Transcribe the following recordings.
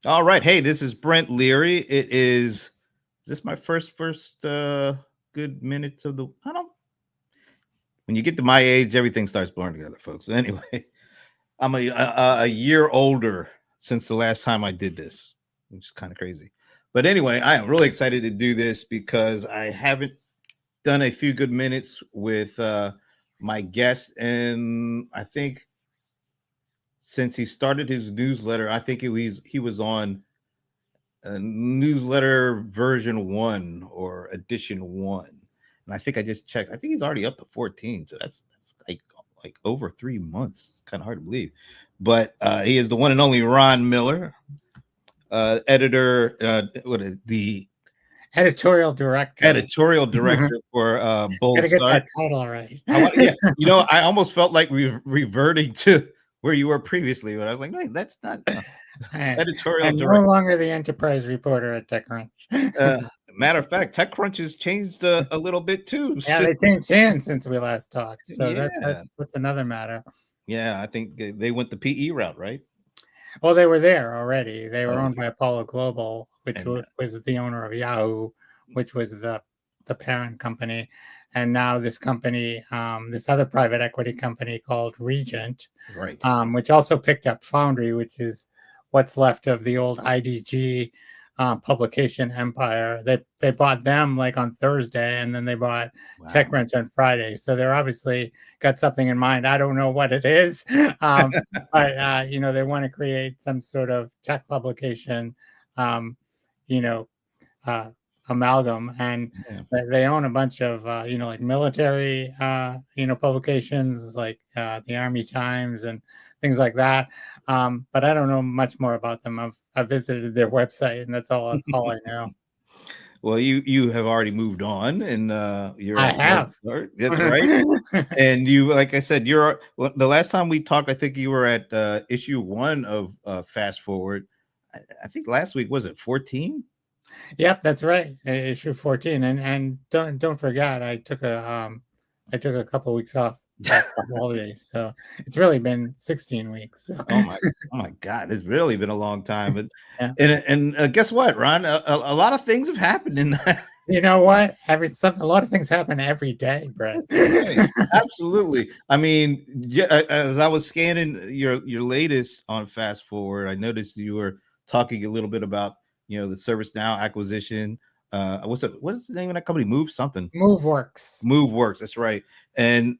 All right. Hey, this is Brent Leary. Is this my first good minutes of the I don't when you get to my age, everything starts blurring together, folks. So anyway, I'm a year older since the last time I did this, which is kind of crazy. But anyway, I am really excited to do this because I haven't done a few good minutes with my guest, and I think since he started his newsletter, I think he was on newsletter version 1 or edition 1. And I think I just checked. I think he's already up to 14. So that's like over 3 months. It's kind of hard to believe. But he is the one and only Ron Miller, editor, the Editorial director. editorial director for Bold Gotta get Start. that title right. I want, yeah, I almost felt like reverting to where you were previously, but I was like, wait, that's not editorial I'm no director. longer the enterprise reporter at TechCrunch. Uh, Matter of fact, TechCrunch has changed a little bit too. Yeah, they changed hands since we last talked, so Yeah, that's another matter. yeah. I think they went the PE route, right? Well, they were there already. They were Oh, owned by Apollo Global, which and was the owner of Yahoo, which was the parent company, and now this company, this other private equity company called Regent, right, which also picked up Foundry, which is what's left of the old IDG publication empire. They bought them like on Thursday, and then they bought wow. TechCrunch on Friday. So they're obviously got something in mind. I don't know what it is, um, but they want to create some sort of tech publication, um, you know, uh, amalgam, and Yeah. they own a bunch of like military publications like the Army Times and things like that. But I don't know much more about them. I've visited their website, and that's all I know. Well, you have already moved on, and you're I at Bold have. Start. That's right. And you, like I said, the last time we talked. I think you were at issue 1 of Fast Forward. I think last week was it 14. Yep, that's right. Issue 14, and don't forget, I took a couple weeks off for holidays, so it's really been 16 weeks. So. Oh my, oh my God! It's really been a long time, but Yeah. and guess what, Ron? A lot of things have happened in that. You know what? A lot of things happen every day, Brett. That's right. Absolutely. I mean, yeah, as I was scanning your latest on Fast Forward, I noticed you were talking a little bit about the ServiceNow acquisition. What is the name of that company? Move something. Move works. Move works. That's right. And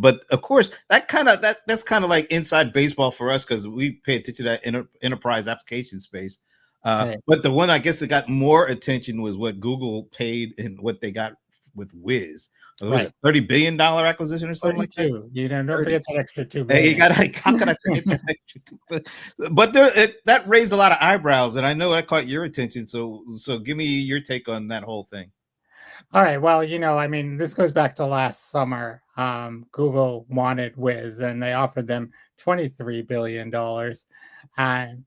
but of course that's kind of like inside baseball for us because we pay attention to that enterprise application space. Right. But the one I guess that got more attention was what Google paid and what they got with Wiz. So was Right. it $30 billion acquisition or something like that? 32. Don't 30. forget that extra 2 Hey, you billion. got how can I forget that? But that raised a lot of eyebrows, and I know that caught your attention. So give me your take on that whole thing. All right. Well, I mean, this goes back to last summer. Google wanted Wiz, and they offered them $23 billion, and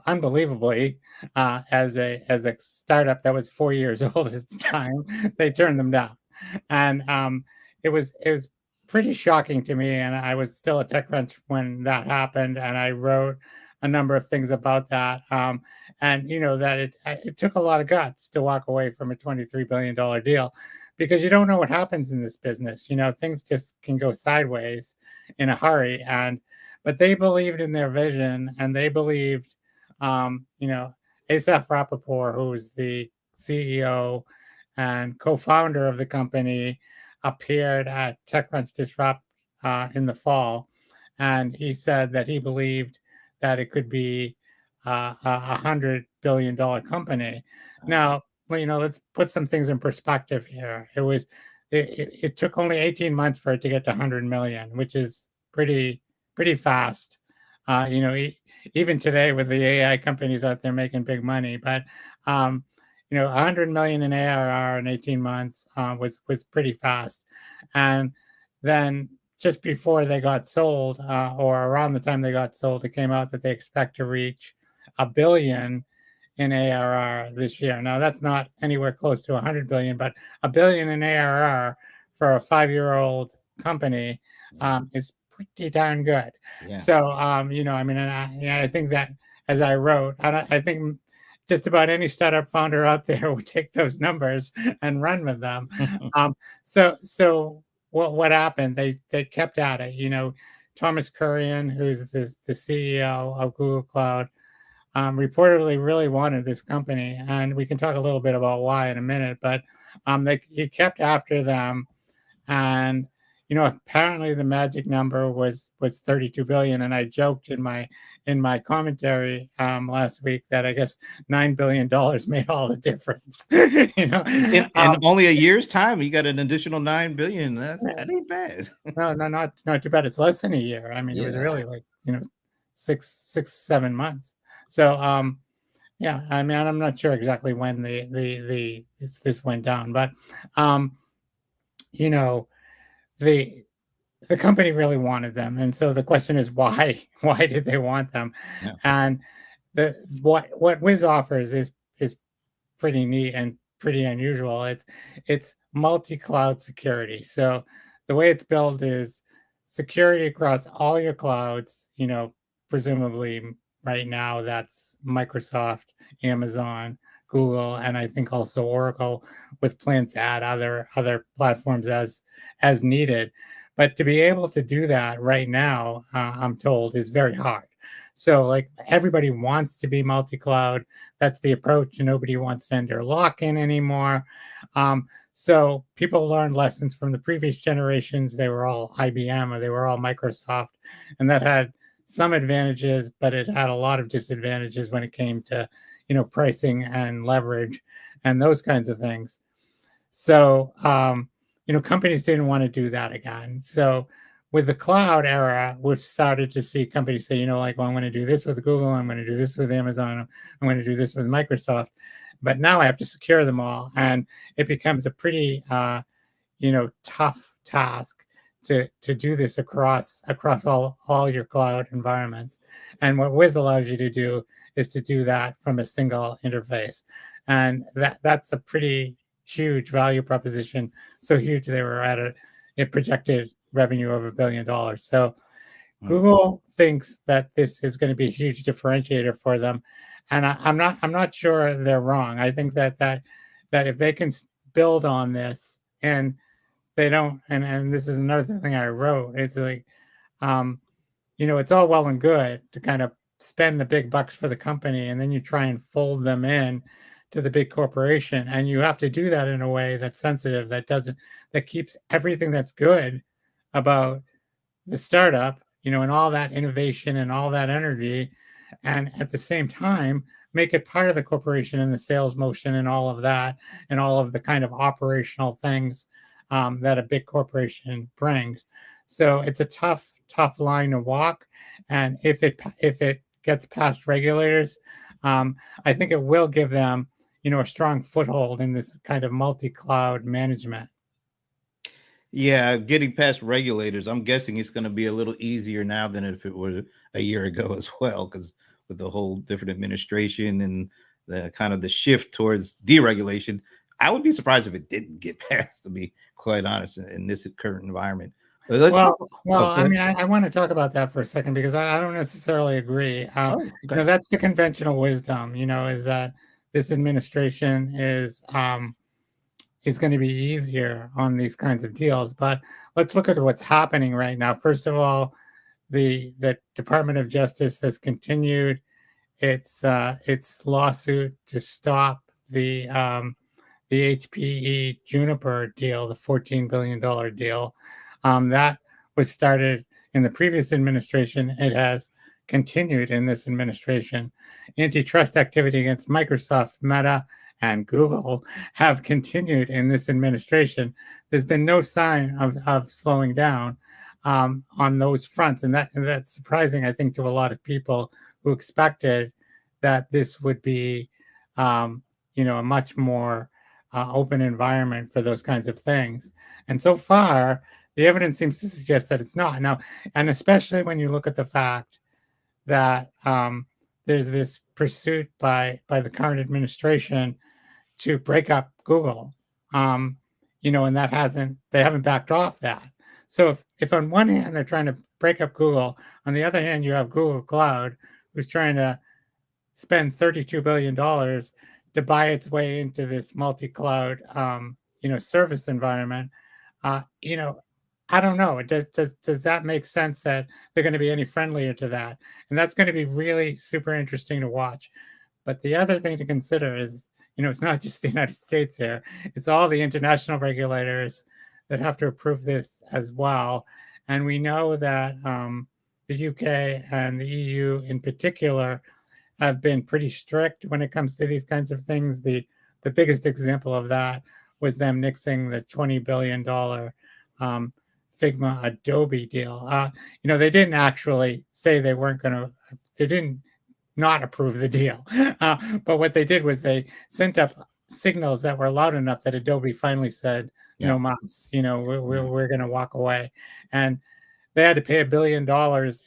unbelievably, as a startup that was 4 years old at the time, they turned them down, and it was pretty shocking to me. And I was still at TechCrunch when that happened, and I wrote a number of things about that. And that it took a lot of guts to walk away from a $23 billion deal, because you don't know what happens in this business. Things just can go sideways in a hurry. But they believed in their vision, and they believed, Asaph Rappaport, who's the CEO and co-founder of the company, appeared at TechCrunch Disrupt in the fall, and he said that he believed that it could be $100 billion company. Now, let's put some things in perspective here. It took only 18 months for it to get to 100 million, which is pretty fast. Even today with the AI companies out there making big money, but 100 million in ARR in 18 months was pretty fast. And then just before they got sold, or around the time they got sold, it came out that they expect to reach $1 billion in ARR this year. Now that's not anywhere close to 100 billion, but $1 billion in ARR for a 5-year-old company is pretty darn good. Yeah. So, I mean, and I think that, as I wrote, I think just about any startup founder out there would take those numbers and run with them. Um, so what happened? They kept at it. Thomas Kurian, who's the CEO of Google Cloud, reportedly really wanted this company, and we can talk a little bit about why in a minute. But he kept after them, and apparently the magic number was 32 billion. And I joked in my commentary last week that I guess $9 billion made all the difference. In only a year's time, you got an additional 9 billion. That ain't bad. No, not too bad. It's less than a year. I mean, it was Yeah. really like 7 months. So yeah, I mean, I'm not sure exactly when this went down, but um, you know, the the company really wanted them, and so the question is why? Why did they want them? Yeah. And what Wiz offers is pretty neat and pretty unusual. It's multi-cloud security. So the way it's built is security across all your clouds. Presumably right now that's Microsoft, Amazon, Google, and I think also Oracle, with plans to add other platforms as needed. But to be able to do that right now, I'm told, is very hard. So, like, everybody wants to be multi-cloud. That's the approach. Nobody wants vendor lock-in anymore. So people learned lessons from the previous generations. They were all IBM or they were all Microsoft, and that had some advantages, but it had a lot of disadvantages when it came to, pricing and leverage and those kinds of things. So, companies didn't want to do that again. So, with the cloud era, we've started to see companies say, like, well, I'm going to do this with Google, I'm going to do this with Amazon, I'm going to do this with Microsoft, but now I have to secure them all, and it becomes a pretty, tough task to do this across all your cloud environments. And what Wiz allows you to do is to do that from a single interface, and that's a pretty huge value proposition. So huge they were at a projected revenue of $1 billion. So Google thinks that this is going to be a huge differentiator for them, and I'm not sure they're wrong. I think that if they can build on this, and they don't, and this is another thing I wrote. It's like, it's all well and good to kind of spend the big bucks for the company, and then you try and fold them in to the big corporation, and you have to do that in a way that's sensitive, that keeps everything that's good about the startup, and all that innovation and all that energy, and at the same time make it part of the corporation and the sales motion and all of that, and all of the kind of operational things that a big corporation brings. So it's a tough line to walk, and if it gets past regulators, I think it will give them a strong foothold in this kind of multi-cloud management. Yeah, getting past regulators, I'm guessing it's going to be a little easier now than if it were a year ago as well, because with the whole different administration and the kind of the shift towards deregulation, I would be surprised if it didn't get passed, to be quite honest, in this current environment. But let's Well, talk. well, Oh, I mean, I want to talk about that for a second because I don't necessarily agree. okay. That's the conventional wisdom, is that this administration is going to be easier on these kinds of deals. But let's look at what's happening right now. First of all, the Department of Justice has continued its lawsuit to stop the HPE Juniper deal, the $14 billion deal. That was started in the previous administration. It has continued in this administration. Antitrust activity against Microsoft, Meta, and Google have continued in this administration. There's been no sign of slowing down on those fronts. And that's surprising, I think, to a lot of people who expected that this would be, a much more open environment for those kinds of things. And so far, the evidence seems to suggest that it's not. Now, and especially when you look at the fact that there's this pursuit by the current administration to break up Google, and they haven't backed off that. So if on one hand they're trying to break up Google. On the other hand, you have Google Cloud, who's trying to spend $32 billion to buy its way into this multi-cloud, service environment. You know, I don't know. Does that make sense that they're going to be any friendlier to that? And that's going to be really super interesting to watch. But the other thing to consider is, it's not just the United States here; it's all the international regulators that have to approve this as well. And we know that the UK and the EU, in particular, have been pretty strict when it comes to these kinds of things. The biggest example of that was them nixing the $20 billion Figma Adobe deal. They didn't actually say they weren't going to. They didn't not approve the deal, but what they did was they sent up signals that were loud enough that Adobe finally said, Yeah. "No mas, we're going to walk away," and they had to pay $1 billion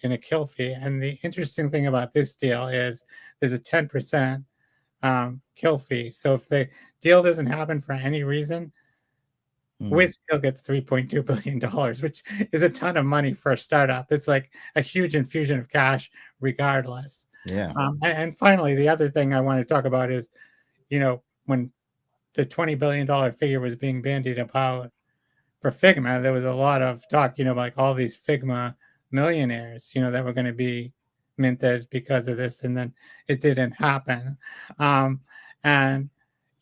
in a kill fee. And the interesting thing about this deal is there's a 10% kill fee. So if the deal doesn't happen for any reason, Wiz still gets $3.2 billion, which is a ton of money for a startup. It's like a huge infusion of cash regardless. Yeah. And finally, the other thing I want to talk about is, when the $20 billion figure was being bandied about for Figma, there was a lot of talk, like all these Figma millionaires, that were going to be minted because of this, and then it didn't happen. And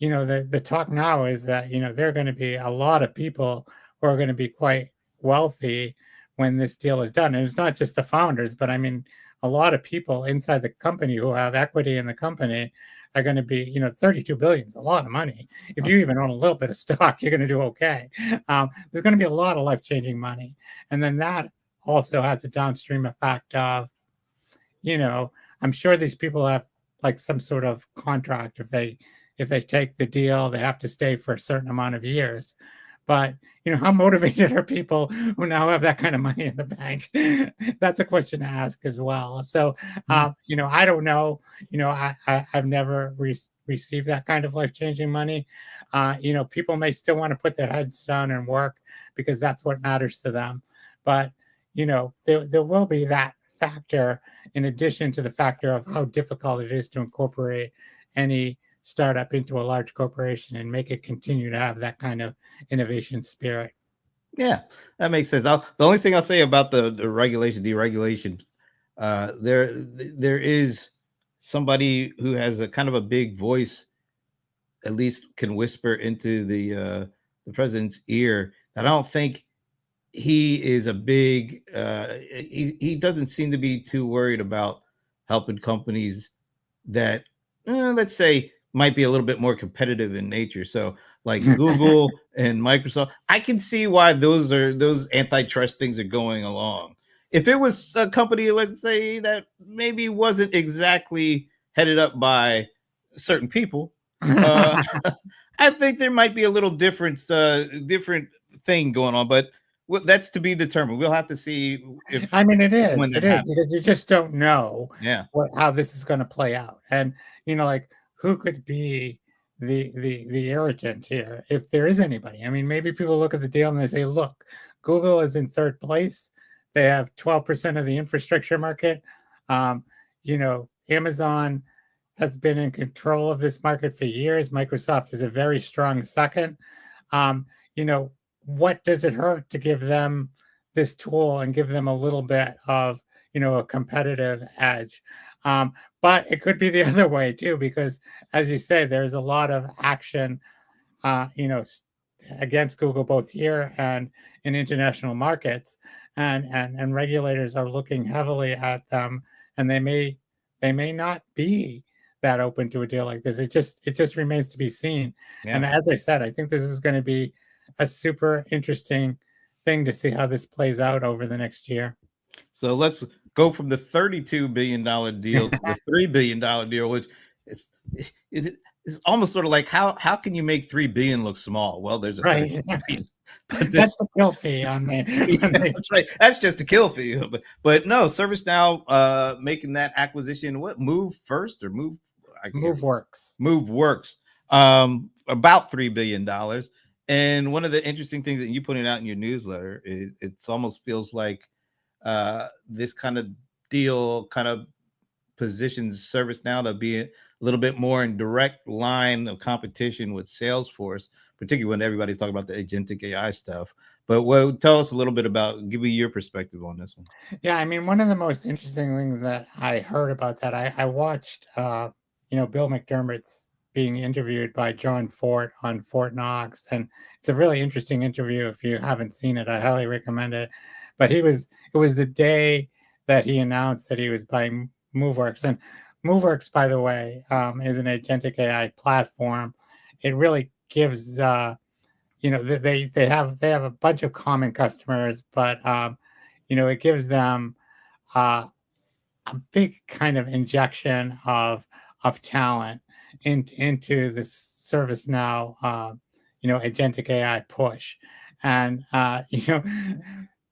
the talk now is that there are going to be a lot of people who are going to be quite wealthy when this deal is done. And it's not just the founders, but I mean, a lot of people inside the company who have equity in the company are going to be, 32 billion is a lot of money. If you even own a little bit of stock, you're going to do okay. There's going to be a lot of life-changing money. And then that also has a downstream effect of, I'm sure these people have like some sort of contract. If they take the deal, they have to stay for a certain amount of years. But how motivated are people who now have that kind of money in the bank? That's a question to ask as well. So, I don't know. I've never received that kind of life-changing money. People may still want to put their heads down and work because that's what matters to them. But there will be that factor in addition to the factor of how difficult it is to incorporate any startup into a large corporation and make it continue to have that kind of innovation spirit. Yeah, that makes sense. The only thing I'll say about the regulation, deregulation, there is somebody who has a kind of a big voice, at least can whisper into the president's ear. I don't think he is a big. He doesn't seem to be too worried about helping companies that, let's say, might be a little bit more competitive in nature. So like Google and Microsoft, I can see why those antitrust things are going along. If it was a company, let's say, that maybe wasn't exactly headed up by certain people, I think there might be a little different thing going on, but that's to be determined. We'll have to see if I mean, it when is that happens. because you just don't know Yeah. how this is going to play out. And like who could be the irritant here if there is anybody? I mean, maybe people look at the deal and they say, look, Google is in third place. They have 12% of the infrastructure market. Amazon has been in control of this market for years. Microsoft is a very strong second. Um, what does it hurt to give them this tool and give them a little bit of a competitive edge? But it could be the other way too, because as you say, there's a lot of action against Google both here and in international markets, and regulators are looking heavily at them, and they may not be that open to a deal like this. It just remains to be seen. Yeah. And as I said, I think this is going to be a super interesting thing to see how this plays out over the next year. So let's go from the $32 billion deal to the $3 billion deal, which is it's almost sort of like how can you make 3 billion look small? Well, there's a Right. but That's the kill fee on the. that's right. That's just a kill fee. But no, ServiceNow making that acquisition. What Move first or Move? MoveWorks. MoveWorks. About $3 billion. And one of the interesting things that you pointed out in your newsletter is it almost feels like this kind of deal kind of positions ServiceNow to be a little bit more in direct line of competition with Salesforce, particularly when everybody's talking about the agentic AI stuff. But tell us a little bit about, give me your perspective on this one. Yeah, I mean, one of the most interesting things that I heard about that, I watched, Bill McDermott's being interviewed by John Fort on Fort Knox, and it's a really interesting interview. If you haven't seen it, I highly recommend it. But it was the day that he announced that he was buying MoveWorks, and MoveWorks, by the way, is an agentic AI platform. It really gives, they have a bunch of common customers, but it gives them uh, a big kind of injection of talent into the ServiceNow, agentic AI push. And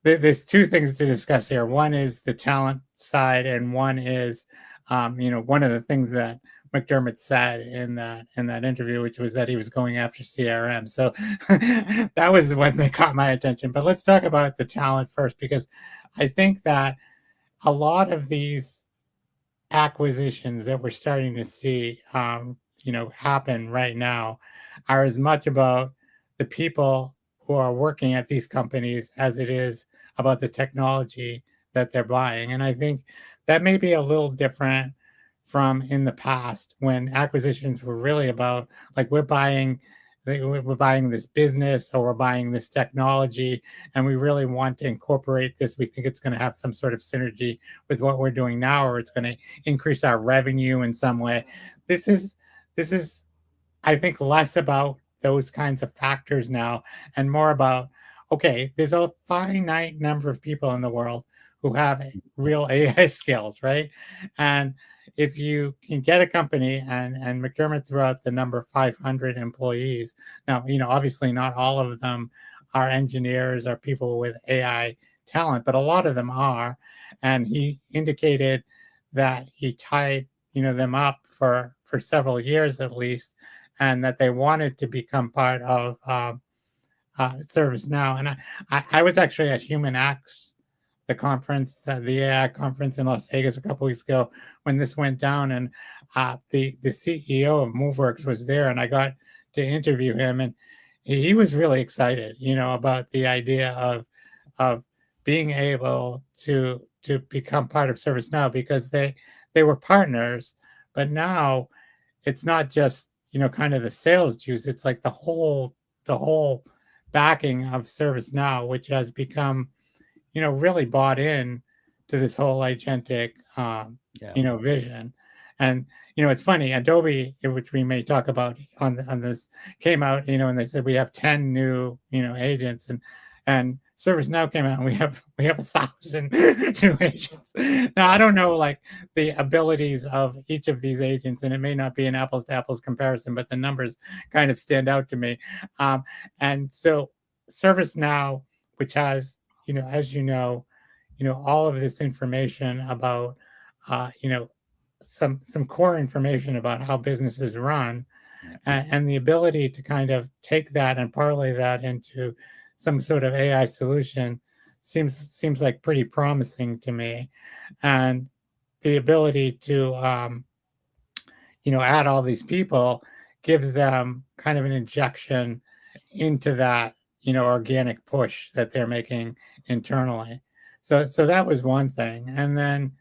there's two things to discuss here. One is the talent side, and one is, one of the things that McDermott said in that interview, which was that he was going after CRM. So that was the one that caught my attention. But let's talk about the talent first, because I think that a lot of these acquisitions that we're starting to see, happen right now, are as much about the people who are working at these companies as it is about the technology that they're buying. And I think that may be a little different from in the past, when acquisitions were really about, like, we're buying this business, or we're buying this technology, and we really want to incorporate this. We think it's going to have some sort of synergy with what we're doing now, or it's going to increase our revenue in some way. This is this is I think less about those kinds of factors now, and more about, okay, there's a finite number of people in the world who have real AI skills, right? And if you can get a company, and McDermott threw out the number 500 employees. Now, obviously not all of them are engineers or people with AI talent, but a lot of them are. And he indicated that he tied, them up for several years at least, and that they wanted to become part of ServiceNow. And I was actually at HumanX, the conference, the AI conference in Las Vegas a couple weeks ago, when this went down, and the CEO of MoveWorks was there, and I got to interview him, and he was really excited, about the idea of being able to become part of ServiceNow, because they were partners, but now it's not just, kind of the sales juice. It's like the whole backing of ServiceNow, which has become, really bought in to this whole agentic, vision. And it's funny. Adobe, which we may talk about on this, came out, and they said we have 10 new, agents, and ServiceNow came out, and we have 1,000 new agents. Now, I don't know, like, the abilities of each of these agents, and it may not be an apples to apples comparison, but the numbers kind of stand out to me. And so ServiceNow, which has, as all of this information about, some core information about how businesses run, and the ability to kind of take that and parlay that into some sort of AI solution seems like pretty promising to me. And the ability to, add all these people gives them kind of an injection into that, organic push that they're making internally. So that was one thing. And then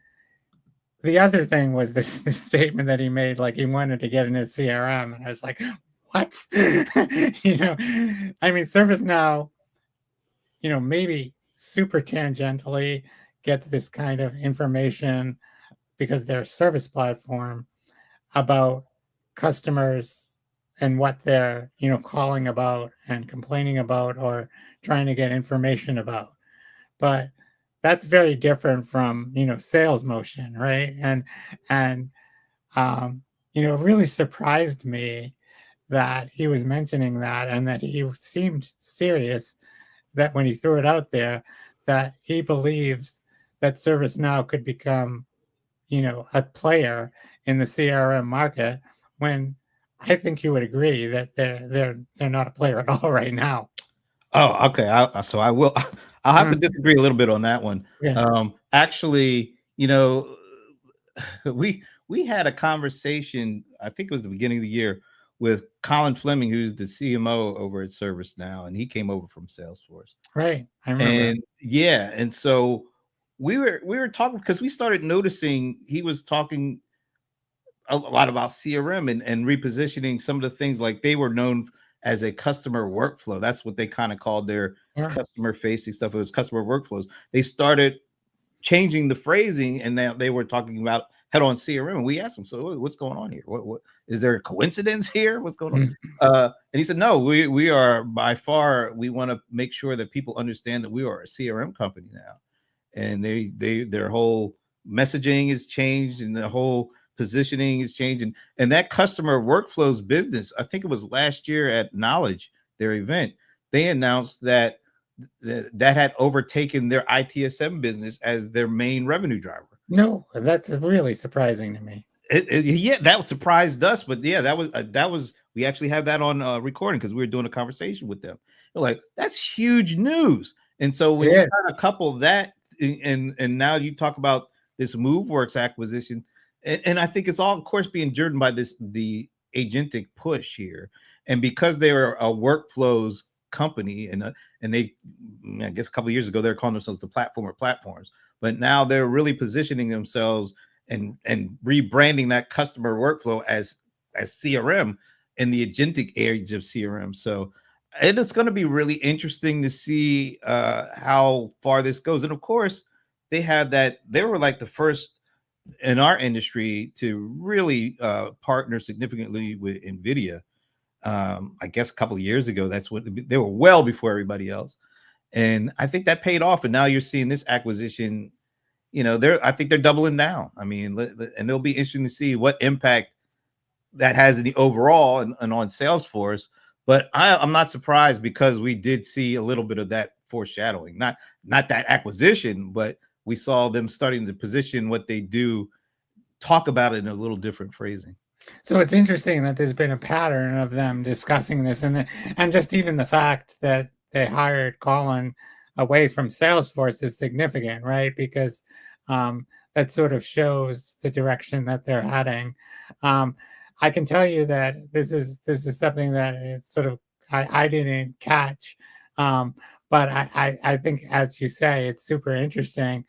the other thing was this statement that he made, like, he wanted to get in his CRM, and I was like, what? I mean, ServiceNow, maybe super tangentially gets this kind of information because they're a service platform about customers and what they're, calling about and complaining about, or trying to get information about. But that's very different from, sales motion, right? And it really surprised me that he was mentioning that, and that he seemed serious, that when he threw it out there, that he believes that ServiceNow could become, a player in the CRM market, when I think you would agree that they're not a player at all right now. Oh, okay. So I will I'll have to disagree a little bit on that one. Yeah. Actually, we had a conversation, I think it was the beginning of the year, with Colin Fleming, who's the CMO over at ServiceNow, and he came over from Salesforce. Right. I remember. And yeah, and so we were talking because we started noticing he was talking a lot about CRM and repositioning some of the things, like they were known as a customer workflow. That's what they kind of called their Yeah. customer facing stuff. It was customer workflows. They started changing the phrasing, and now they were talking about head on CRM. And we asked them, so what's going on here? What is there a coincidence here? What's going on? And he said, no, we are by far, we want to make sure that people understand that we are a CRM company now. And their whole messaging is changed, and the whole positioning is changing. And that customer workflows business, I think it was last year at Knowledge, their event, they announced that that had overtaken their ITSM business as their main revenue driver. No, that's really surprising to me. Yeah, that surprised us, but yeah, that was we actually had that on recording because we were doing a conversation with them. They're like, that's huge news. And so when you kind of couple that and now you talk about this MoveWorks acquisition, and I think it's all, of course, being driven by the agentic push here, and because they were a workflows company, and they, I guess a couple of years ago, they're calling themselves the platform of platforms, but now they're really positioning themselves and rebranding that customer workflow as CRM in the agentic age of CRM. So it's going to be really interesting to see how far this goes. And of course, they were like the first in our industry to really partner significantly with NVIDIA. I guess a couple of years ago, that's what they were, well before everybody else. And I think that paid off. And now you're seeing this acquisition, I think they're doubling down. I mean, and it'll be interesting to see what impact that has in the overall and on Salesforce. But I'm not surprised, because we did see a little bit of that foreshadowing, not that acquisition, but we saw them starting to position what they do, talk about it in a little different phrasing. So it's interesting that there's been a pattern of them discussing this, and just even the fact that they hired Colin away from Salesforce is significant, right? Because that sort of shows the direction that they're heading. I can tell you that this is something that is sort of I didn't catch, but I think, as you say, it's super interesting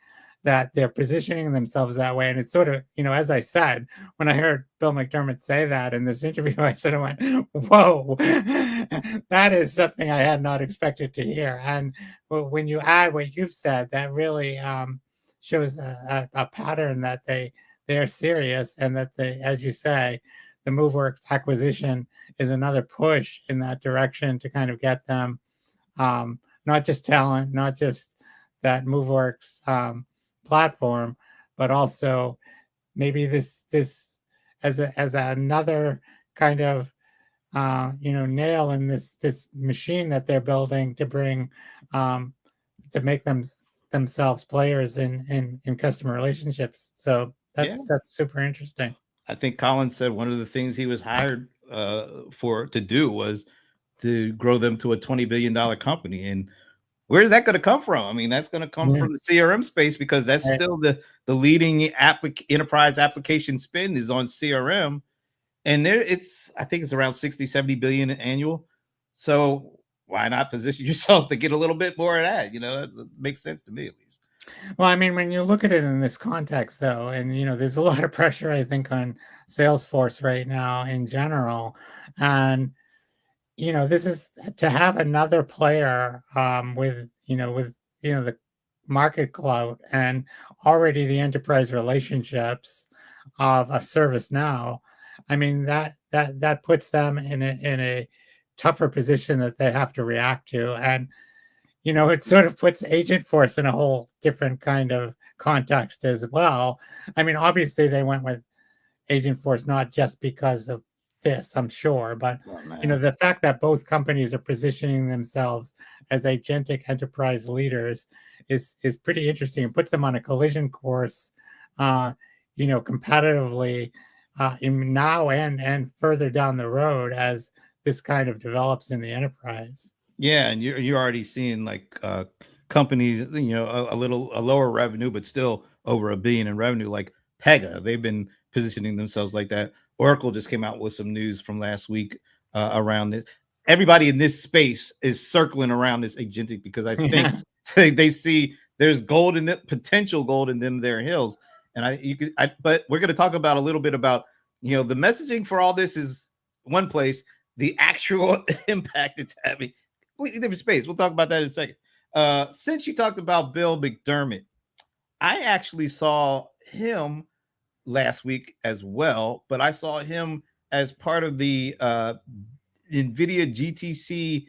that they're positioning themselves that way. And it's sort of, as I said, when I heard Bill McDermott say that in this interview, I sort of went, whoa, that is something I had not expected to hear. And when you add what you've said, that really shows a pattern that they're serious, and that they, as you say, the MoveWorks acquisition is another push in that direction to kind of get them not just talent, not just that MoveWorks platform, but also maybe this as another kind of nail in this machine that they're building to bring to make themselves players in customer relationships. So that's super interesting. I think Colin said one of the things he was hired to do was to grow them to a $20 billion company. And where's that going to come from? I mean, that's going to come from the CRM space, because that's still the leading enterprise application spend is on CRM. And I think it's around 60-70 billion annual. So why not position yourself to get a little bit more of that? It makes sense to me, at least. Well, I mean, when you look at it in this context, though, and there's a lot of pressure, I think, on Salesforce right now in general, and this is to have another player with the market clout and already the enterprise relationships of a ServiceNow. I mean, that puts them in a tougher position that they have to react to, and it sort of puts Agentforce in a whole different kind of context as well. I mean, obviously they went with Agentforce not just because of this, I'm sure, but the fact that both companies are positioning themselves as agentic enterprise leaders is pretty interesting, and puts them on a collision course, competitively now and further down the road as this kind of develops in the enterprise. Yeah, and you're already seeing like companies, a lower revenue, but still over $1 billion in revenue, like Pega. They've been positioning themselves like that. Oracle just came out with some news from last week around this. Everybody in this space is circling around this agentic because I think they see there's gold in it, potential gold in them their hills. And but we're going to talk about a little bit about, the messaging for all this is one place, the actual impact it's having, completely different space. We'll talk about that in a second. Since you talked about Bill McDermott, I actually saw him last week as well, but I saw him as part of the NVIDIA GTC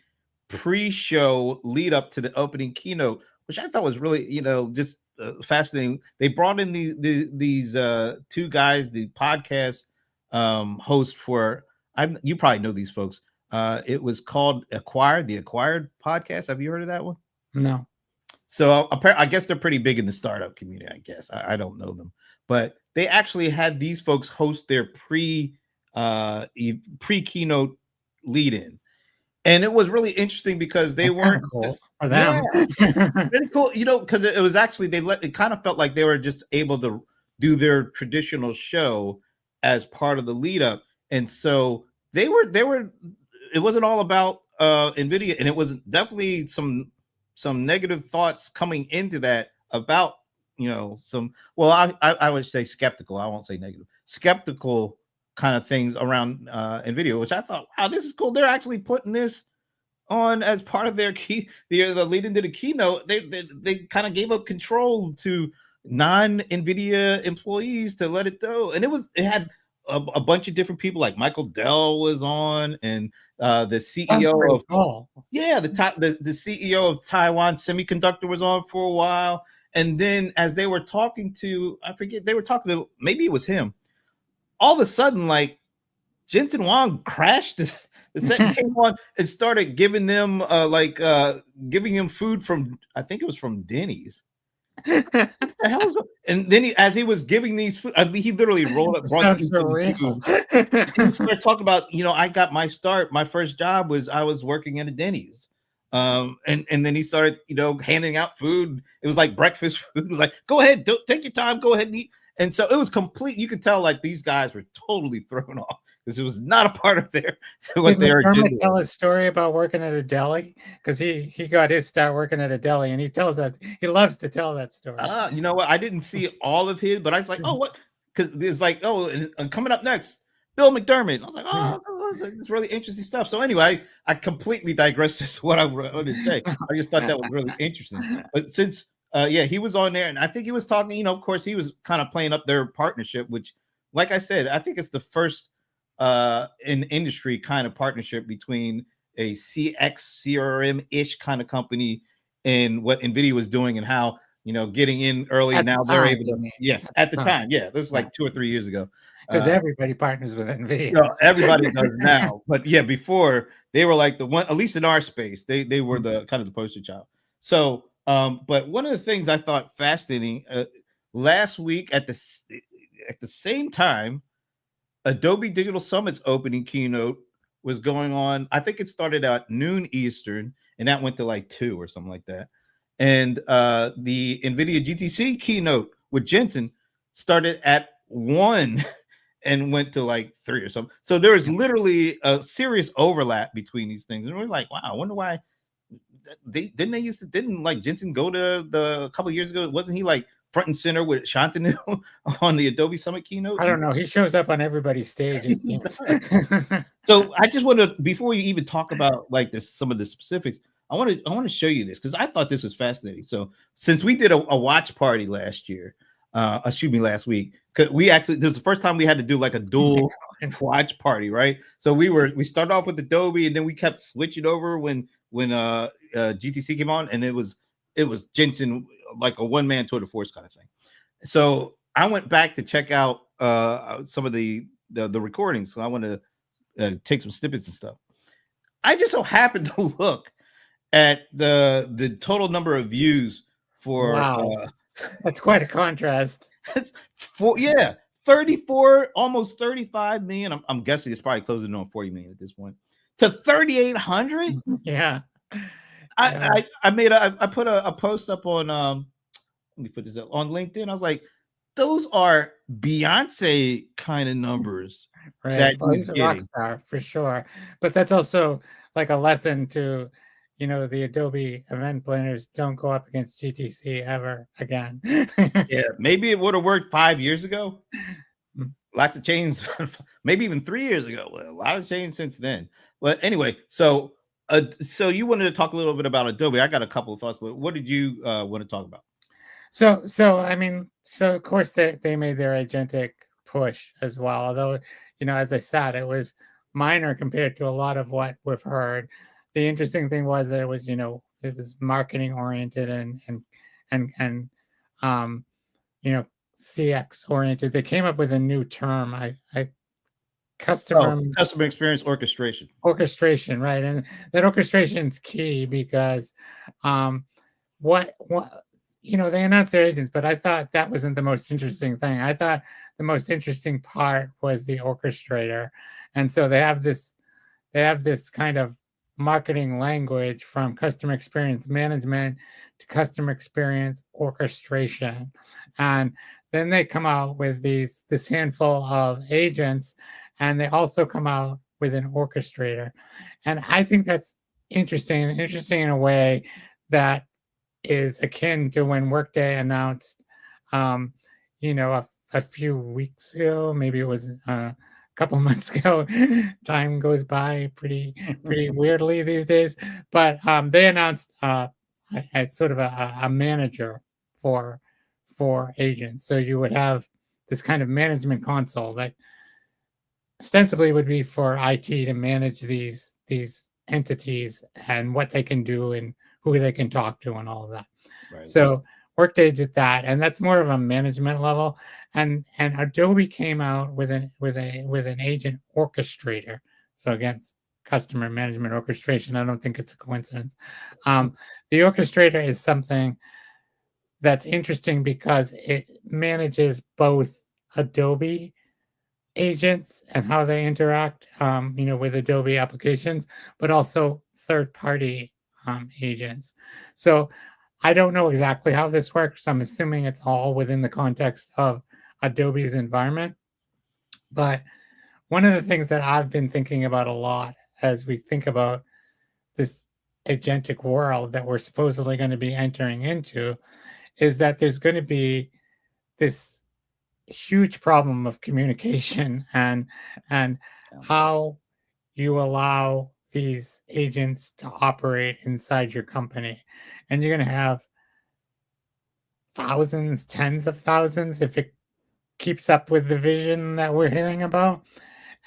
pre-show lead up to the opening keynote, which I thought was really, just fascinating. They brought in these two guys, the podcast host for, you probably know these folks. It was called the Acquired podcast. Have you heard of that one? No. So I guess they're pretty big in the startup community. I guess I don't know them, but they actually had these folks host their pre keynote lead in, and it was really interesting because they weren't cool for them. Really cool, because it was actually it kind of felt like they were just able to do their traditional show as part of the lead up, and so they were it wasn't all about NVIDIA, and it was definitely some negative thoughts coming into that about I would say skeptical, I won't say negative, skeptical kind of things around NVIDIA, which I thought, wow, this is cool. They're actually putting this on as part of their the lead into the keynote. They kind of gave up control to non-NVIDIA employees to let it go, and it had a bunch of different people, like Michael Dell was on, and the CEO of the CEO of Taiwan Semiconductor was on for a while. And then as they were talking to, I forget, they were talking to, maybe it was him, all of a sudden, like, Jensen Huang crashed the set, came on and started giving them giving him food from, I think it was from Denny's. What the hell is going? And then as he was giving these food, he literally rolled up, brought these food. He started talking about, I got my start. My first job was I was working at a Denny's. And then he started, handing out food. It was like breakfast food. It was like, go ahead, take your time, go ahead and eat. And so it was complete. You could tell like these guys were totally thrown off because it was not a part of what they were doing. Tell a story about working at a deli, because he got his start working at a deli, and he loves to tell that story. You know what? I didn't see all of his, but I was like, oh, what? Because it's like, oh, and coming up next, Bill McDermott. I was like, oh, it's really interesting stuff. So anyway, I completely digressed to what I wanted to say. I just thought that was really interesting. But since he was on there, and I think he was talking, of course, he was kind of playing up their partnership, which, like I said, I think it's the first in industry kind of partnership between a CX CRM-ish kind of company and what NVIDIA was doing, and how, getting in early. At now they're able to, at the time. Yeah, this is like 2 or 3 years ago. Because everybody partners with NVIDIA. Everybody does now. But yeah, before they were like the one, at least in our space, they were the kind of the poster child. So, but one of the things I thought fascinating, last week at the same time, Adobe Digital Summit's opening keynote was going on. I think it started at noon Eastern, and that went to like 2 or something like that. And the NVIDIA GTC keynote with Jensen started at 1 and went to like 3 or something. So there was literally a serious overlap between these things. And we're like, wow, I wonder why didn't like Jensen go to a couple of years ago? Wasn't he like front and center with Shantanu on the Adobe Summit keynote? I don't know. He shows up on everybody's stage, it seems. So I just want to, before you even talk about like some of the specifics, I want to show you this because I thought this was fascinating. So since we did a watch party last week, this is the first time we had to do like a dual watch party, right? So we started off with Adobe, and then we kept switching over when GTC came on, and it was Jensen, like a one-man tour de force kind of thing. So I went back to check out some of the recordings. So I want to take some snippets and stuff. I just so happened to look at the total number of views for. Wow, that's quite a contrast. That's 34, almost 35 million. I'm guessing it's probably closing on 40 million at this point, to 3,800. Yeah. I put a post up on let me put this up on LinkedIn. I was like, those are Beyonce kind of numbers that Right. Well, he's he's a rock getting. star for sure. But that's also like a lesson to, the Adobe event planners don't go up against GTC ever again. Yeah, maybe it would have worked 5 years ago. Mm. Lots of change, maybe even 3 years ago. A lot of change since then. But anyway, so you wanted to talk a little bit about Adobe. I got a couple of thoughts, but what did you want to talk about? So of course they made their agentic push as well. Although, as I said, it was minor compared to a lot of what we've heard. The interesting thing was that it was marketing oriented and um, CX oriented. They came up with a new term. I Oh, customer customer experience orchestration. orchestration, right? And that orchestration is key because um, what they announced their agents, but I thought that wasn't the most interesting thing. I thought the most interesting part was the orchestrator, and so they have this kind of marketing language from customer experience management to customer experience orchestration, and then they come out with this handful of agents, and they also come out with an orchestrator, and I think that's interesting in a way that is akin to when Workday announced, um, a few weeks ago, maybe it was a couple months ago. Time goes by pretty weirdly these days, but they announced a sort of a manager for for agents. So you would have this kind of management console that ostensibly would be for IT to manage these entities and what they can do and who they can talk to and all of that. Right. So Workday did that, and that's more of a management level. And Adobe came out with an agent orchestrator. So again, customer management orchestration. I don't think it's a coincidence. The orchestrator is something that's interesting because it manages both Adobe agents and how they interact, with Adobe applications, but also third-party agents. So I don't know exactly how this works. I'm assuming it's all within the context of Adobe's environment. But one of the things that I've been thinking about a lot as we think about this agentic world that we're supposedly going to be entering into is that there's going to be this huge problem of communication and how you allow these agents to operate inside your company, and you're going to have thousands, tens of thousands, if it keeps up with the vision that we're hearing about.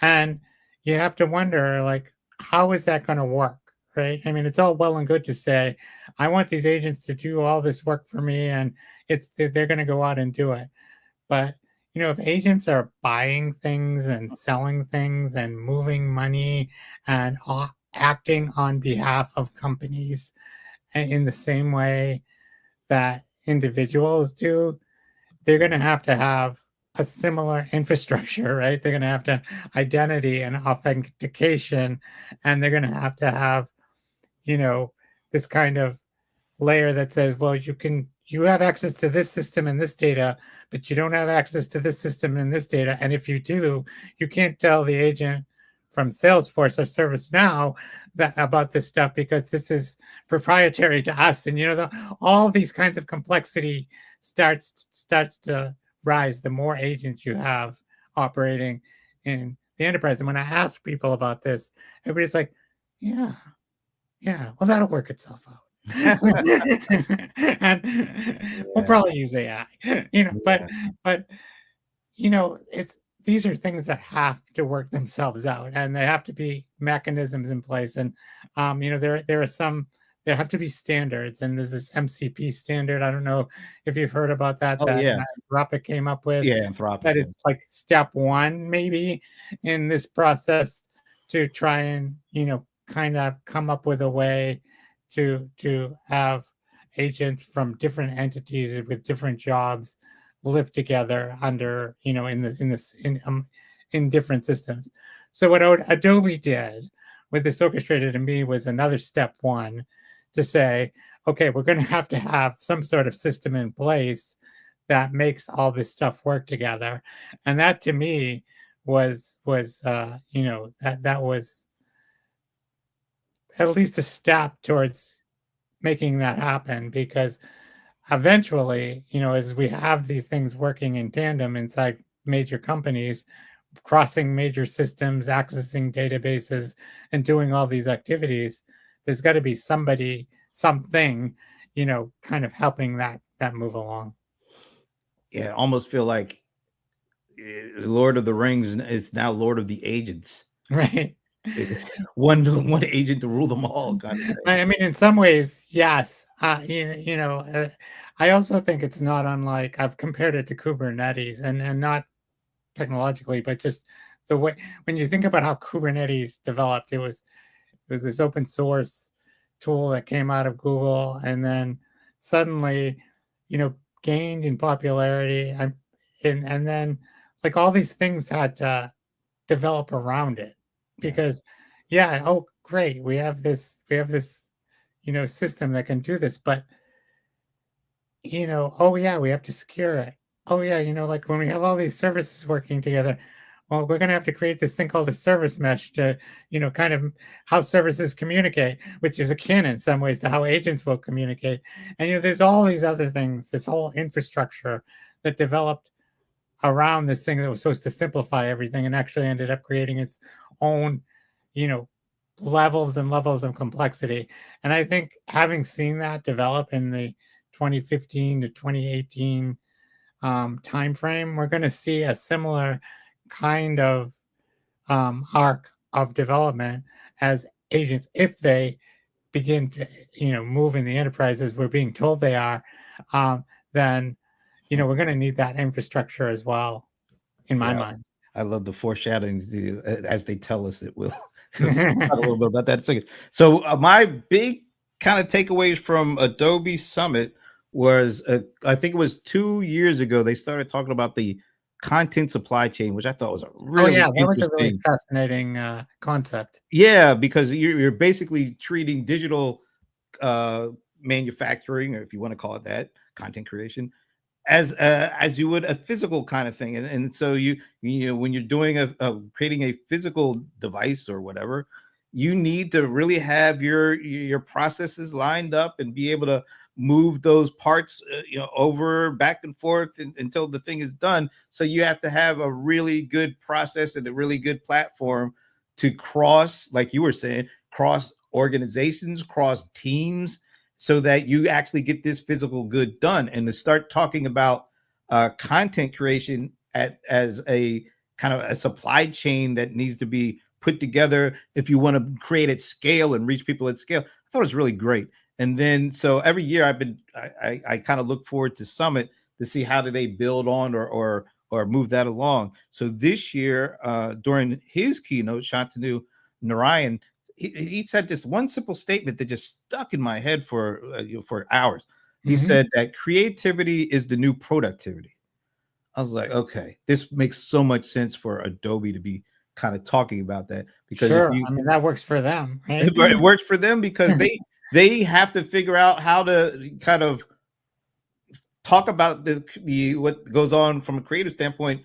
And you have to wonder, like, how is that going to work? Right? I mean, it's all well and good to say, I want these agents to do all this work for me, and they're going to go out and do it. But if agents are buying things and selling things and moving money and acting on behalf of companies in the same way that individuals do, they're going to have a similar infrastructure, right? They're going to have to identity and authentication, and they're going to have, this kind of layer that says, well, you have access to this system and this data, but you don't have access to this system and this data. And if you do, you can't tell the agent from Salesforce or ServiceNow about this stuff because this is proprietary to us. And all these kinds of complexity starts to rise the more agents you have operating in the enterprise. And when I ask people about this, everybody's like, yeah, well, that'll work itself out. And we'll Yeah. probably use AI, but Yeah. but it's these are things that have to work themselves out, and they have to be mechanisms in place. And there have to be standards, and there's this MCP standard. I don't know if you've heard about that Oh yeah. Anthropic came up with. Yeah. Anthropic. That is like step one, maybe, in this process to try and kind of come up with a way to have agents from different entities with different jobs live together under in different systems. So what Adobe did with this orchestrator to me was another step one to say, okay, we're going to have some sort of system in place that makes all this stuff work together. And that to me was that was at least a step towards making that happen, because eventually, as we have these things working in tandem inside major companies, crossing major systems, accessing databases, and doing all these activities, there's got to be somebody, something, kind of helping that move along. Yeah, I almost feel like Lord of the Rings is now Lord of the Agents. Right. One agent to rule them all, kind of thing. I mean, in some ways, yes. I also think it's not unlike, I've compared it to Kubernetes, and not technologically, but just the way, when you think about how Kubernetes developed, it was this open source tool that came out of Google, and then suddenly, you know, gained in popularity, and then like all these things had to develop around it, Yeah. because yeah, oh great, we have this system that can do this, but oh yeah, we have to secure it. Oh yeah, like when we have all these services working together, well, we're going to have to create this thing called a service mesh to, kind of how services communicate, which is akin in some ways to how agents will communicate. And, there's all these other things, this whole infrastructure that developed around this thing that was supposed to simplify everything, and actually ended up creating its own, you know, levels and levels of complexity. And I think having seen that develop in the 2015 to 2018 time frame, we're going to see a similar kind of arc of development as agents, if they begin to move in the enterprises we're being told they are. Then we're going to need that infrastructure as well, in my Yeah, mind. I love the foreshadowing as they tell us it will. We'll talk a little bit about that in a second. So my big kind of takeaways from Adobe Summit was, I think it was 2 years ago, they started talking about the content supply chain, which I thought was a Oh yeah, really that was a really interesting. fascinating concept. Yeah, because you're basically treating digital uh, manufacturing, or if you want to call it that, content creation, as you would a physical kind of thing. And so when you're doing creating a physical device or whatever, you need to really have your processes lined up and be able to move those parts over back and forth until the thing is done. So you have to have a really good process and a really good platform to cross, like you were saying, cross organizations, cross teams, so that you actually get this physical good done. And to start talking about content creation as a kind of a supply chain that needs to be put together if you want to create at scale and reach people at scale, I thought it was really great. And then so every year I kind of look forward to Summit to see how do they build on or move that along. So this year, during his keynote, Shantanu Narayan, he said just one simple statement that just stuck in my head for hours. He Hmm. said that creativity is the new productivity. I was like, okay, this makes so much sense for Adobe to be kind of talking about that, because if Sure, you I mean that works for them, right? it works for them because they have to figure out how to kind of talk about the what goes on from a creative standpoint,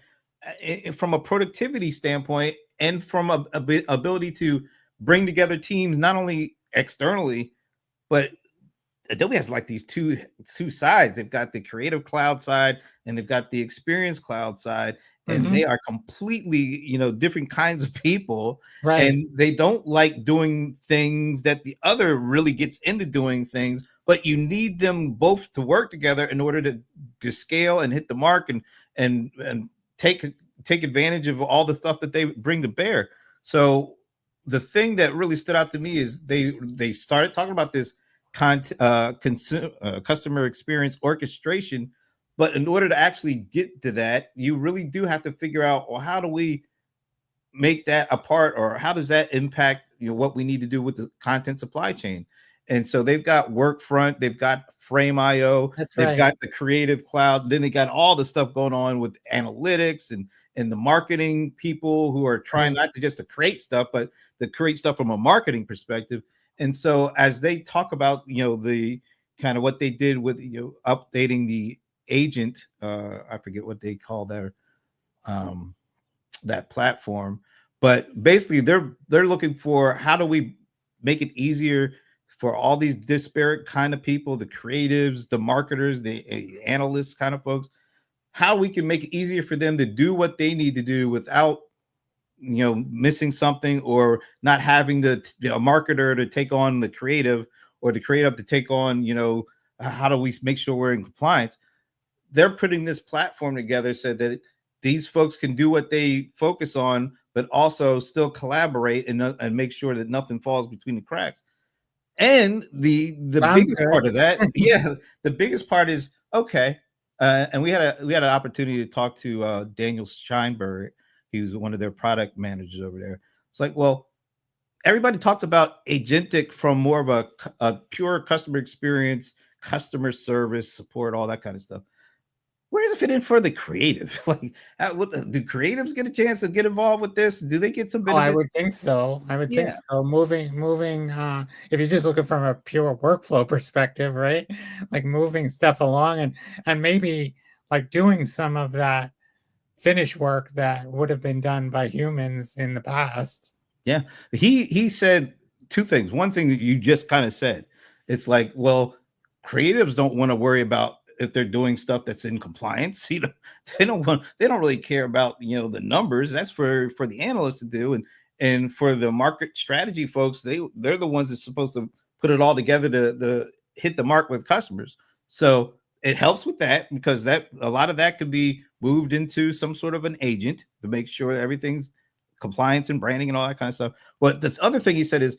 from a productivity standpoint, and from a ability to bring together teams not only externally, but Adobe has like these two sides. They've got the creative cloud side and they've got the experience cloud side, and Hmm. they are completely, different kinds of people, Right. and they don't like doing things that the other really gets into doing things, but you need them both to work together in order to scale and hit the mark and take take advantage of all the stuff that they bring to bear. So the thing that really stood out to me is they started talking about this customer experience orchestration. But in order to actually get to that, you really do have to figure out, well, how do we make that a part, or how does that impact what we need to do with the content supply chain? And so they've got Workfront, they've got Frame.io, That's they've right. got the Creative Cloud, then they got all the stuff going on with analytics and the marketing people who are trying Right. not to just to create stuff, but to create stuff from a marketing perspective. And so as they talk about, the kind of what they did with, updating the agent, I forget what they call their um that platform, but basically they're looking for how do we make it easier for all these disparate kind of people, the creatives, the marketers, the analysts kind of folks, how we can make it easier for them to do what they need to do without missing something, or not having the marketer to take on the creative, or the creative to take on, how do we make sure we're in compliance. They're putting this platform together so that these folks can do what they focus on, but also still collaborate and make sure that nothing falls between the cracks. And the Sounds biggest good. part of that, yeah, the biggest part is okay. And we had an opportunity to talk to Daniel Scheinberg. He was one of their product managers over there. It's like, well, everybody talks about agentic from more of a pure customer experience, customer service, support, all that kind of stuff. Where does it fit in for the creative? Like, do creatives get a chance to get involved with this? Do they get some Oh, I benefit? would think so. I would think Yeah, so. Moving, if you're just looking from a pure workflow perspective, right? Like moving stuff along and maybe like doing some of that finish work that would have been done by humans in the past. yeah. He said two things. One thing that you just kind of said, it's like, well, creatives don't want to worry about if they're doing stuff that's in compliance. They don't really care about the numbers. That's for the analysts to do, and for the market strategy folks, they're the ones that's supposed to put it all together to hit the mark with customers. So it helps with that, because that a lot of that could be moved into some sort of an agent to make sure everything's compliance and branding and all that kind of stuff. But the other thing he said is,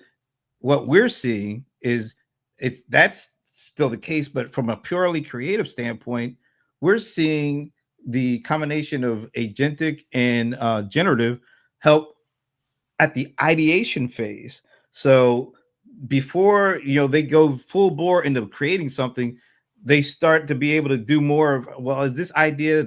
what we're seeing is that's still the case, but from a purely creative standpoint, we're seeing the combination of agentic and generative help at the ideation phase. So before they go full bore into creating something, they start to be able to do more of, well, is this idea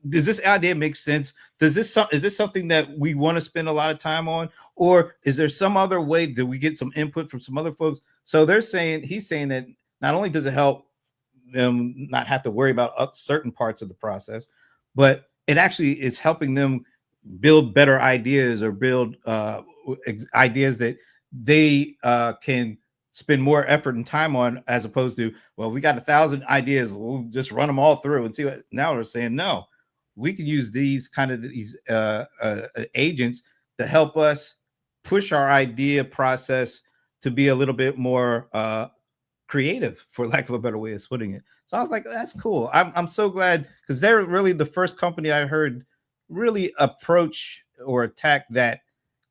does this idea make sense? Is this something that we want to spend a lot of time on, or is there some other way? Do we get some input from some other folks? So he's saying that not only does it help them not have to worry about certain parts of the process, but it actually is helping them build better ideas, or build ideas that they can spend more effort and time on, as opposed to, well, we got 1,000 ideas, we'll just run them all through and see what. Now they're saying, no, we can use these agents to help us push our idea process to be a little bit more creative, for lack of a better way of putting it. So I was like, that's cool. I'm so glad, because they're really the first company I heard really approach or attack that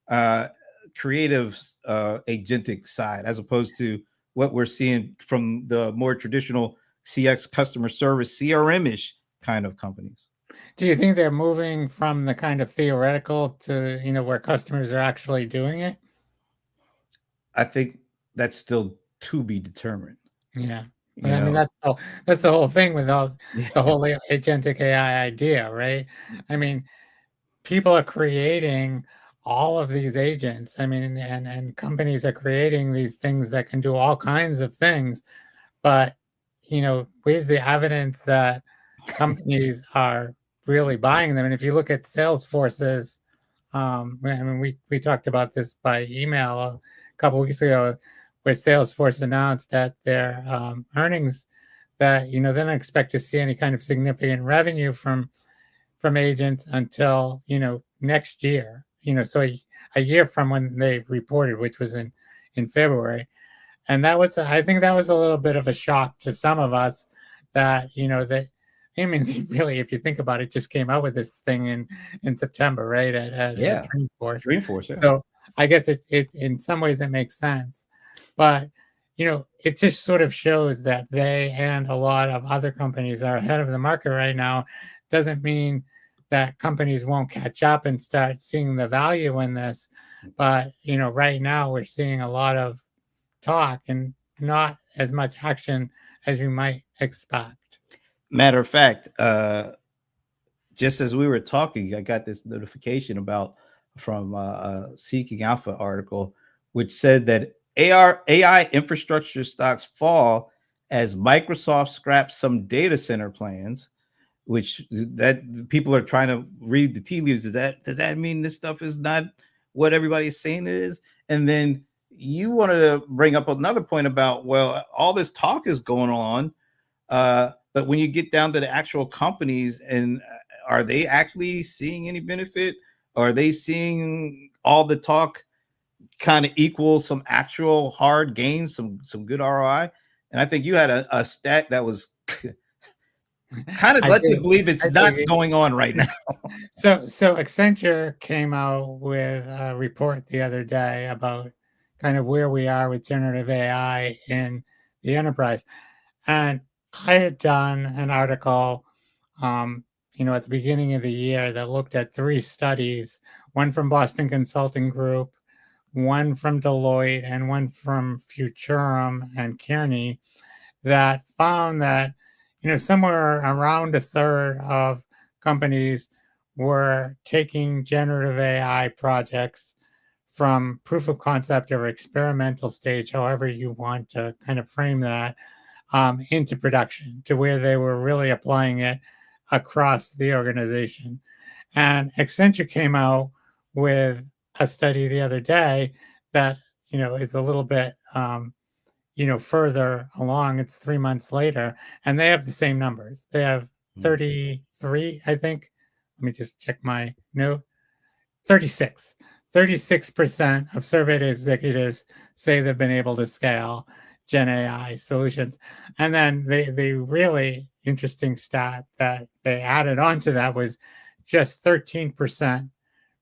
uh, creative agentic side, as opposed to what we're seeing from the more traditional CX, customer service, CRM ish kind of companies. Do you think they're moving from the kind of theoretical to, where customers are actually doing it? I think that's still to be determined. Yeah. But You I mean, know, that's the whole thing with yeah, the whole agentic AI idea, right? I mean, people are creating all of these agents. I mean, and companies are creating these things that can do all kinds of things. But, where's the evidence that companies are really buying them? And if you look at Salesforce's, I mean, we talked about this by email a couple weeks ago, where Salesforce announced at their earnings that they don't expect to see any kind of significant revenue from agents until next year. So a year from when they reported, which was in February. And that was, I think that was a little bit of a shock to some of us, that that, I mean, really, if you think about it, just came out with this thing in September, right, at yeah, Dreamforce. Dreamforce, yeah. So I guess it in some ways it makes sense, but it just sort of shows that they and a lot of other companies are ahead of the market right now. Doesn't mean that companies won't catch up and start seeing the value in this, but right now we're seeing a lot of talk and not as much action as you might expect. Matter of fact, just as we were talking, I got this notification about from a Seeking Alpha article which said that AI infrastructure stocks fall as Microsoft scraps some data center plans, which that people are trying to read the tea leaves. Does that mean this stuff is not what everybody's saying it is? And then you wanted to bring up another point about, well, all this talk is going on, but when you get down to the actual companies, and are they actually seeing any benefit? Are they seeing all the talk kind of equal some actual hard gains, some good ROI? And I think you had a stat that was kind of I lets you do. believe it's I not do. going on right now. So Accenture came out with a report the other day about kind of where we are with generative AI in the enterprise. And I had done an article, at the beginning of the year that looked at three studies, one from Boston Consulting Group, one from Deloitte, and one from Futurum and Kearney, that found that, somewhere around a third of companies were taking generative AI projects from proof of concept or experimental stage, however you want to kind of frame that, into production to where they were really applying it across the organization. And Accenture came out with a study the other day that, is a little bit, further along. It's 3 months later, and they have the same numbers. They have 33, I think. Let me just check my note. 36. 36% of surveyed executives say they've been able to scale Gen AI solutions. And then the really interesting stat that they added onto that was just 13%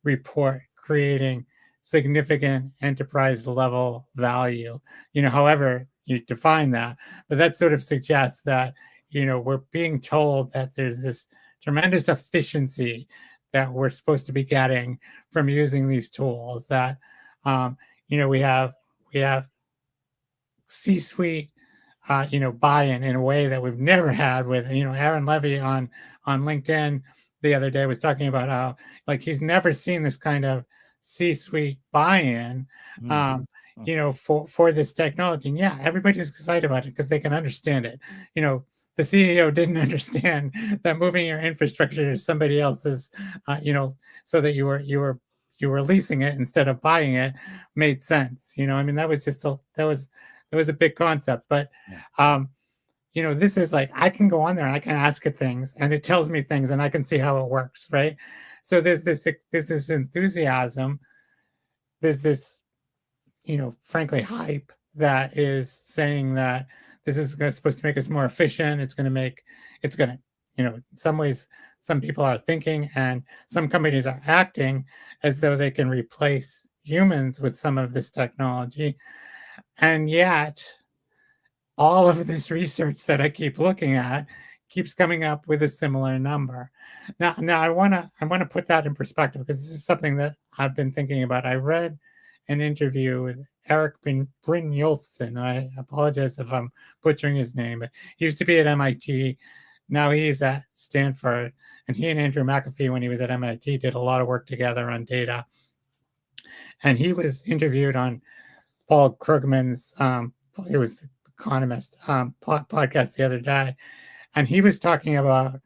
report creating significant enterprise level value, however you define that. But that sort of suggests that, we're being told that there's this tremendous efficiency that we're supposed to be getting from using these tools, that, we have C-suite, buy-in in a way that we've never had with, Aaron Levy on LinkedIn the other day was talking about how, like, he's never seen this kind of C-suite buy-in, for this technology. And yeah, everybody's excited about it because they can understand it. The CEO didn't understand that moving your infrastructure to somebody else's, so that you were leasing it instead of buying it made sense. I mean, that was just that was a big concept. But this is like, I can go on there and I can ask it things and it tells me things and I can see how it works, right? So there's this enthusiasm, there's this, frankly, hype that is saying that this is supposed to make us more efficient. It's going to, in some ways, some people are thinking and some companies are acting as though they can replace humans with some of this technology. And yet, all of this research that I keep looking at keeps coming up with a similar number. Now I want to put that in perspective because this is something that I've been thinking about. I read an interview with Eric Brynjolfsson. I apologize if I'm butchering his name, but he used to be at MIT. Now he's at Stanford, and he and Andrew McAfee, when he was at MIT, did a lot of work together on data. And he was interviewed on Paul Krugman's, it was Economist podcast the other day, and he was talking about